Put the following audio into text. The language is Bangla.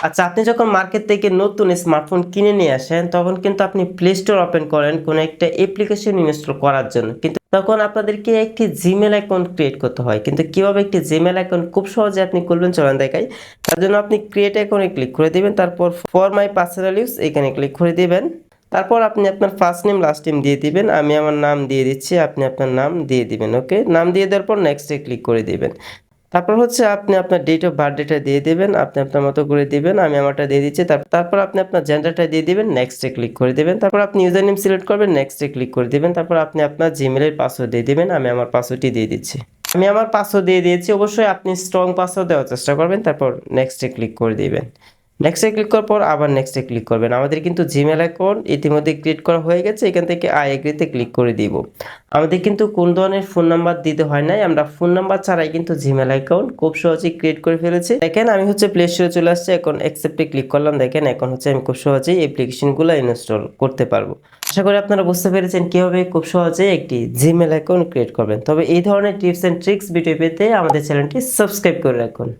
আচ্ছা, আপনি যখন মার্কেট থেকে নতুন স্মার্টফোন কিনে নিয়ে আসেন তখন কিন্তু আপনি প্লে স্টোর ওপেন করেন কোনো একটা অ্যাপ্লিকেশন ইনস্টল করার জন্য, কিন্তু তখন আপনাদেরকে একটি জিমেল অ্যাকাউন্ট ক্রিয়েট করতে হয়। কিন্তু কিভাবে একটি জিমেল অ্যাকাউন্ট খুব সহজে আপনি করবেন চলেন দেখাই। তার জন্য আপনি ক্রিয়েট অ্যাকাউন্টে ক্লিক করে দিবেন, তারপর ফর মাই পার্সোনাল ইউজ এখানে ক্লিক করে দিবেন। তারপর আপনি আপনার ফার্স্ট নেম লাস্ট নেম দিয়ে দিবেন, আমি আমার নাম দিয়ে দিচ্ছি, আপনি আপনার নাম দিয়ে দিবেন। ওকে, নাম দিয়ে দেওয়ার পর নেক্সটে ক্লিক করে দিবেন। তারপর হচ্ছে আপনি আপনার ডেট অফ বার্থডেটা দিয়ে দিবেন, আপনি আপনার মতো করে দিবেন, আমি আমারটা দিয়ে দিচ্ছি। তারপর আপনি আপনার জেন্ডারটা দিয়ে দিবেন, নেক্সটে ক্লিক করে দিবেন। তারপর আপনি ইউজার নেম সিলেক্ট করবেন, নেক্সটে ক্লিক করে দিবেন। তারপর আপনি আপনার জিমেলের পাসওয়ার্ড দিয়ে দিবেন, আমি আমার পাসওয়ার্ডটি দিয়ে দিচ্ছি। আমি আমার পাসওয়ার্ড দিয়ে দিয়েছি, অবশ্যই আপনি স্ট্রং পাসওয়ার্ড দেওয়ার চেষ্টা করবেন। তারপর নেক্সটে ক্লিক করে দিবেন। নেক্সটে ক্লিক করার পর আবার নেক্সটে ক্লিক করবেন। আমাদের কিন্তু জিমেল অ্যাকাউন্ট ইতিমধ্যে ক্রিয়েট করা হয়ে গেছে, এখান থেকে আই এগ্রিতে ক্লিক করে দিব। আমাদের কিন্তু কোন ধরনের ফোন নাম্বার দিতে হয় নাই, আমরা ফোন নাম্বার ছাড়াই কিন্তু জিমেল অ্যাকাউন্ট খুব সহজেই ক্রিয়েট করে ফেলেছি। দেখেন আমি হচ্ছে প্লে স্টোরে চলে আসছে, এখন অ্যাকসেপ্টে ক্লিক করলাম। দেখেন এখন হচ্ছে আমি খুব সহজেই অ্যাপ্লিকেশনগুলো ইনস্টল করতে পারবো। আশা করি আপনারা বুঝতে পেরেছেন কিভাবে খুব সহজেই একটি জিমেল অ্যাকাউন্ট ক্রিয়েট করবেন। তবে এই ধরনের টিপস এন্ড ট্রিক্স ভিডিও পেতে আমাদের চ্যানেলটি সাবস্ক্রাইব করে রাখুন।